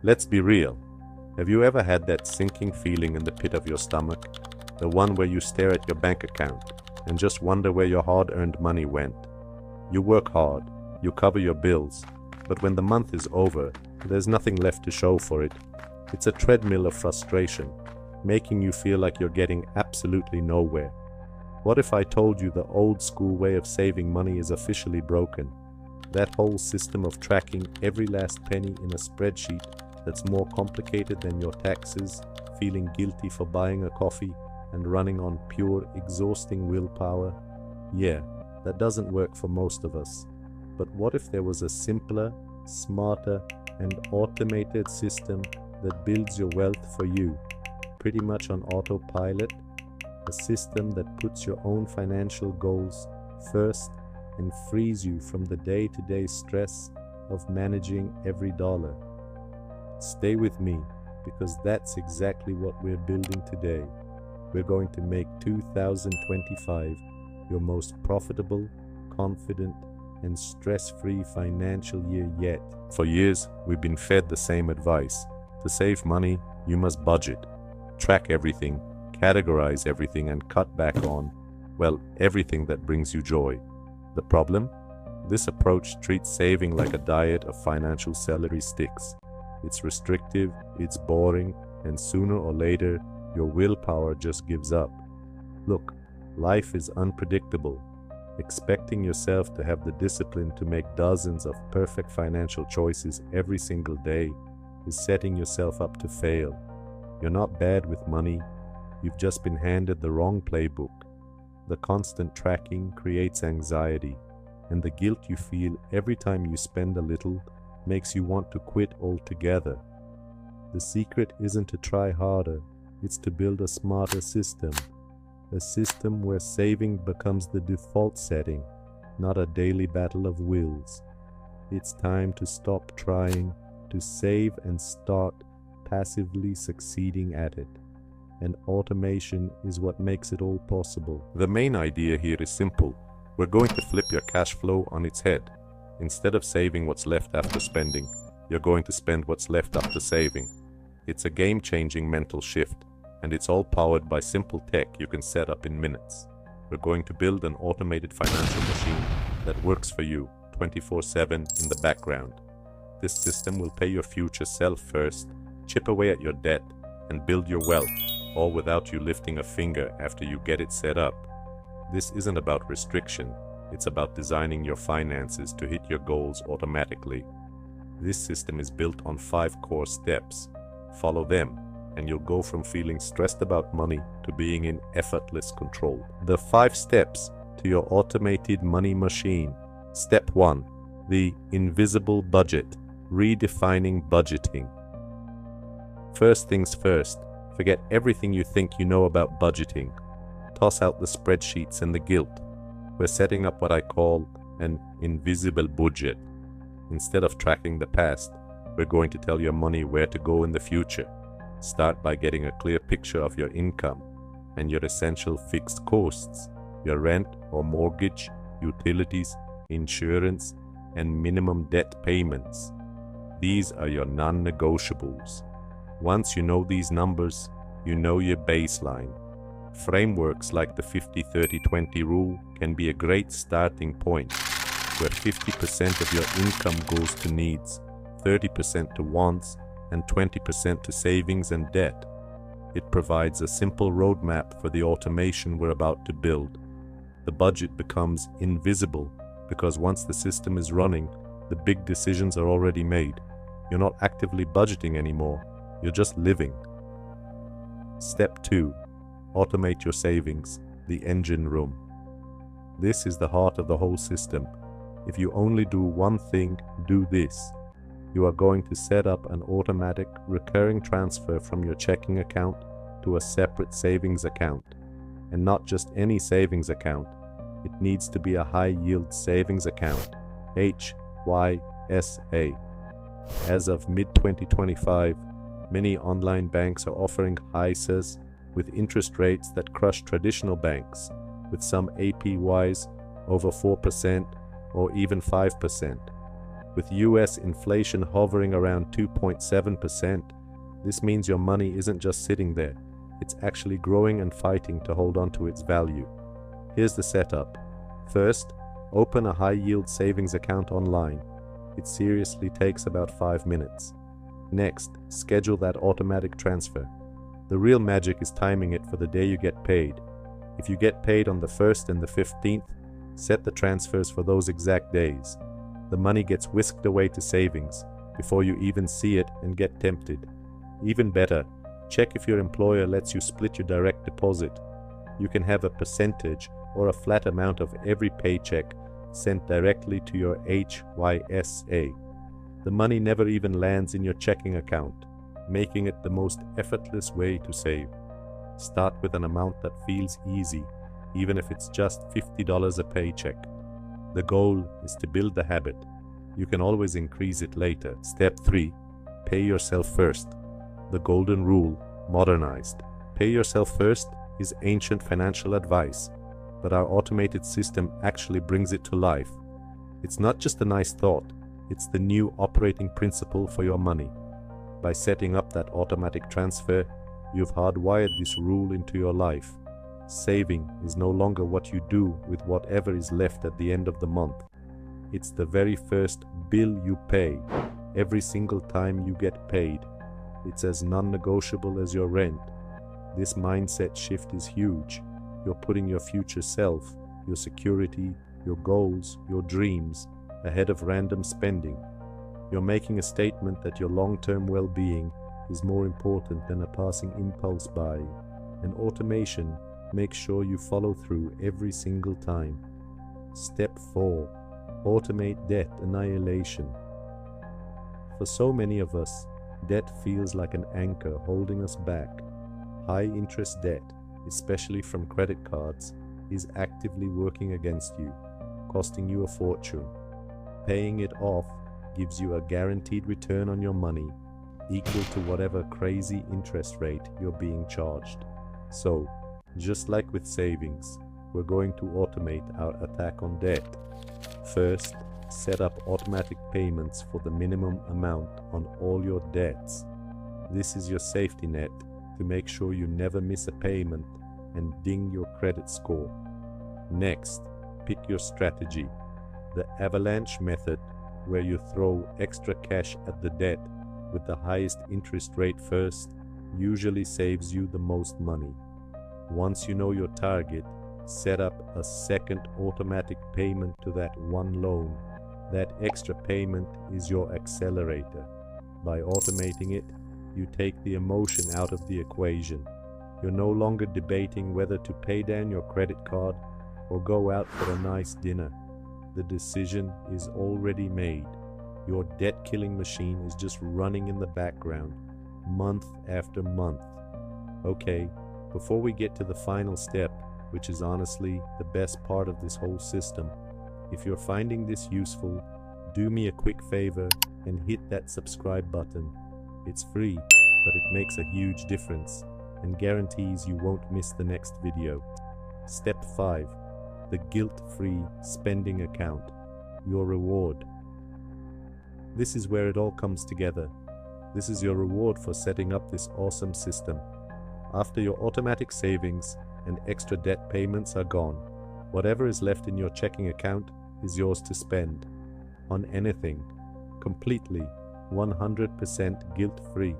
Let's be real. Have you ever had that sinking feeling in the pit of your stomach? The one where you stare at your bank account and just wonder where your hard-earned money went. You work hard, you cover your bills, but when the month is over, there's nothing left to show for it. It's a treadmill of frustration, making you feel like you're getting absolutely nowhere. What if I told you the old school way of saving money is officially broken? That whole system of tracking every last penny in a spreadsheet that's more complicated than your taxes, feeling guilty for buying a coffee, and running on pure, exhausting willpower? Yeah, that doesn't work for most of us. But what if there was a simpler, smarter, and automated system that builds your wealth for you, pretty much on autopilot? A system that puts your own financial goals first and frees you from the day-to-day stress of managing every dollar. Stay with me, because that's exactly what we're building today. We're going to make 2025 your most profitable, confident, and stress-free financial year yet. For years, we've been fed the same advice. To save money, you must budget, track everything, categorize everything, and cut back on, well, everything that brings you joy. The problem? This approach treats saving like a diet of financial celery sticks. It's restrictive, it's boring, and sooner or later, your willpower just gives up. Look, life is unpredictable. Expecting yourself to have the discipline to make dozens of perfect financial choices every single day is setting yourself up to fail. You're not bad with money, you've just been handed the wrong playbook. The constant tracking creates anxiety, and the guilt you feel every time you spend a little makes you want to quit altogether. The secret isn't to try harder, it's to build a smarter system. A system where saving becomes the default setting, not a daily battle of wills. It's time to stop trying to save and start passively succeeding at it. And automation is what makes it all possible. The main idea here is simple. We're going to flip your cash flow on its head. Instead of saving what's left after spending, you're going to spend what's left after saving. It's a game-changing mental shift, and it's all powered by simple tech you can set up in minutes. We're going to build an automated financial machine that works for you 24/7 in the background. This system will pay your future self first, chip away at your debt, and build your wealth, all without you lifting a finger after you get it set up. This isn't about restriction, it's about designing your finances to hit your goals automatically. This system is built on 5 core steps. Follow them, and you'll go from feeling stressed about money to being in effortless control. The 5 steps to your automated money machine. Step 1. The invisible budget. Redefining budgeting. First things first, forget everything you think you know about budgeting. Toss out the spreadsheets and the guilt. We're setting up what I call an invisible budget. Instead of tracking the past, we're going to tell your money where to go in the future. Start by getting a clear picture of your income and your essential fixed costs, your rent or mortgage, utilities, insurance, and minimum debt payments. These are your non-negotiables. Once you know these numbers, you know your baseline. Frameworks like the 50-30-20 rule can be a great starting point, where 50% of your income goes to needs, 30% to wants, and 20% to savings and debt. It provides a simple roadmap for the automation we're about to build. The budget becomes invisible because once the system is running, the big decisions are already made. You're not actively budgeting anymore, you're just living. Step 2. Automate your savings, the engine room. This is the heart of the whole system. If you only do one thing, do this. You are going to set up an automatic recurring transfer from your checking account to a separate savings account. And not just any savings account. It needs to be a high-yield savings account, HYSA. As of mid-2025, many online banks are offering HYSAs with interest rates that crush traditional banks, with some APYs over 4% or even 5%. With US inflation hovering around 2.7%, this means your money isn't just sitting there, it's actually growing and fighting to hold on to its value. Here's the setup. First, open a high-yield savings account online. It seriously takes about 5 minutes. Next, schedule that automatic transfer. The real magic is timing it for the day you get paid. If you get paid on the 1st and the 15th, set the transfers for those exact days. The money gets whisked away to savings before you even see it and get tempted. Even better, check if your employer lets you split your direct deposit. You can have a percentage or a flat amount of every paycheck sent directly to your HYSA. The money never even lands in your checking account, making it the most effortless way to save. Start with an amount that feels easy, even if it's just $50 a paycheck. The goal is to build the habit. You can always increase it later. Step 3. Pay yourself first. The golden rule, modernized. Pay yourself first is ancient financial advice, but our automated system actually brings it to life. It's not just a nice thought, it's the new operating principle for your money. By setting up that automatic transfer, you've hardwired this rule into your life. Saving is no longer what you do with whatever is left at the end of the month. It's the very first bill you pay, every single time you get paid. It's as non-negotiable as your rent. This mindset shift is huge. You're putting your future self, your security, your goals, your dreams ahead of random spending. You're making a statement that your long-term well-being is more important than a passing impulse buy, and automation makes sure you follow through every single time. Step 4. Automate debt annihilation. For so many of us, debt feels like an anchor holding us back. High-interest debt, especially from credit cards, is actively working against you, costing you a fortune. Paying it off gives you a guaranteed return on your money, equal to whatever crazy interest rate you're being charged. So, just like with savings, we're going to automate our attack on debt. First, set up automatic payments for the minimum amount on all your debts. This is your safety net to make sure you never miss a payment and ding your credit score. Next, pick your strategy. The avalanche method, where you throw extra cash at the debt with the highest interest rate first, usually saves you the most money. Once you know your target, set up a second automatic payment to that one loan. That extra payment is your accelerator. By automating it, you take the emotion out of the equation. You're no longer debating whether to pay down your credit card or go out for a nice dinner. The decision is already made. Your debt-killing machine is just running in the background, month after month. Okay, before we get to the final step, which is honestly the best part of this whole system, if you're finding this useful, do me a quick favor and hit that subscribe button. It's free, but it makes a huge difference and guarantees you won't miss the next video. Step 5. The guilt-free spending account. Your reward. This is where it all comes together. This is your reward for setting up this awesome system. After your automatic savings and extra debt payments are gone, whatever is left in your checking account is yours to spend. On anything. Completely, 100% guilt-free.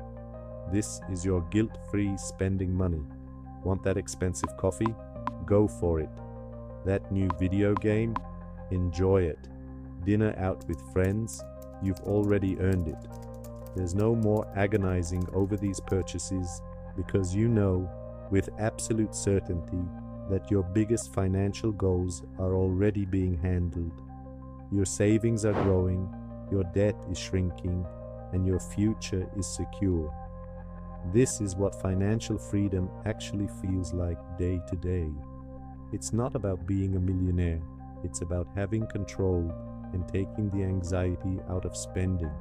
This is your guilt-free spending money. Want that expensive coffee? Go for it. That new video game? Enjoy it. Dinner out with friends? You've already earned it. There's no more agonizing over these purchases because you know with absolute certainty that your biggest financial goals are already being handled. Your savings are growing, your debt is shrinking, and your future is secure. This is what financial freedom actually feels like day to day. It's not about being a millionaire, it's about having control and taking the anxiety out of spending.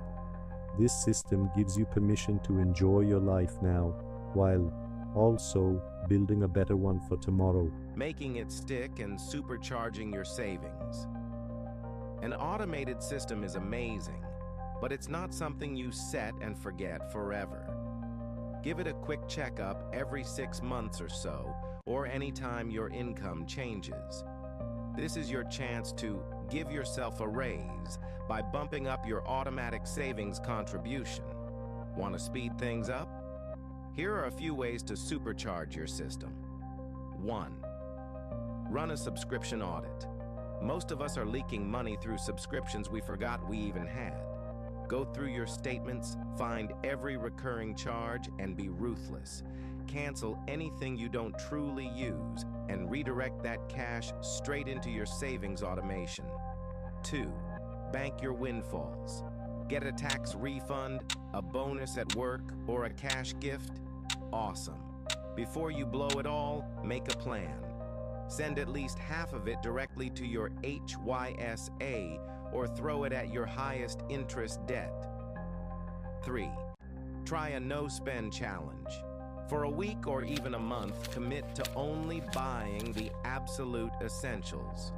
This system gives you permission to enjoy your life now, while also building a better one for tomorrow. Making it stick and supercharging your savings. An automated system is amazing, but it's not something you set and forget forever. Give it a quick checkup every 6 months or so, or anytime your income changes. This is your chance to give yourself a raise by bumping up your automatic savings contribution. Want to speed things up? Here are a few ways to supercharge your system. 1. Run a subscription audit. Most of us are leaking money through subscriptions we forgot we even had. Go through your statements, find every recurring charge, and be ruthless. Cancel anything you don't truly use and redirect that cash straight into your savings automation. 2. Bank your windfalls. Get a tax refund, a bonus at work, or a cash gift? Awesome. Before you blow it all, make a plan. Send at least half of it directly to your HYSA or throw it at your highest interest debt. 3. Try a no-spend challenge. For a week or even a month, commit to only buying the absolute essentials.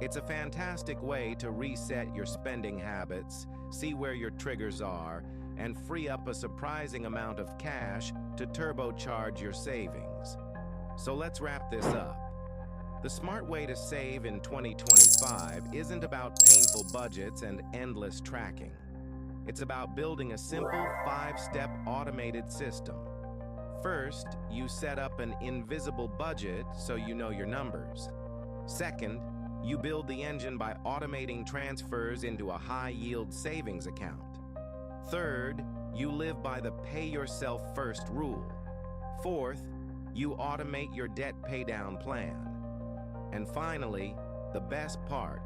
It's a fantastic way to reset your spending habits, see where your triggers are, and free up a surprising amount of cash to turbocharge your savings. So let's wrap this up. The smart way to save in 2025 isn't about painful budgets and endless tracking. It's about building a simple 5-step automated system. First, you set up an invisible budget so you know your numbers. Second, you build the engine by automating transfers into a high-yield savings account. Third, you live by the pay-yourself-first rule. Fourth, you automate your debt paydown plan. And finally, the best part,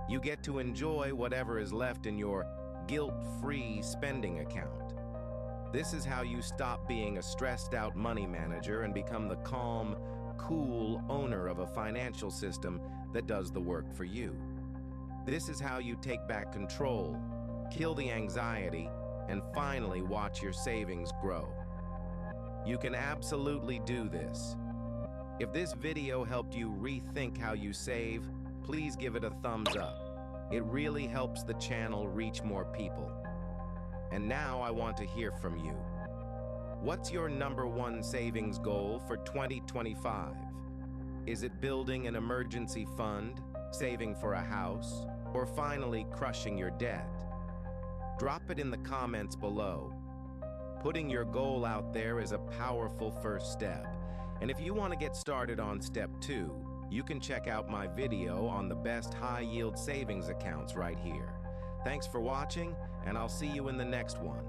you get to enjoy whatever is left in your guilt-free spending account. This is how you stop being a stressed-out money manager and become the calm, cool owner of a financial system that does the work for you. This is how you take back control, kill the anxiety, and finally watch your savings grow. You can absolutely do this. If this video helped you rethink how you save, please give it a thumbs up. It really helps the channel reach more people. And now I want to hear from you. What's your #1 savings goal for 2025? Is it building an emergency fund, saving for a house, or finally crushing your debt? Drop it in the comments below. Putting your goal out there is a powerful first step. And if you want to get started on step 2, you can check out my video on the best high-yield savings accounts right here. Thanks for watching, and I'll see you in the next one.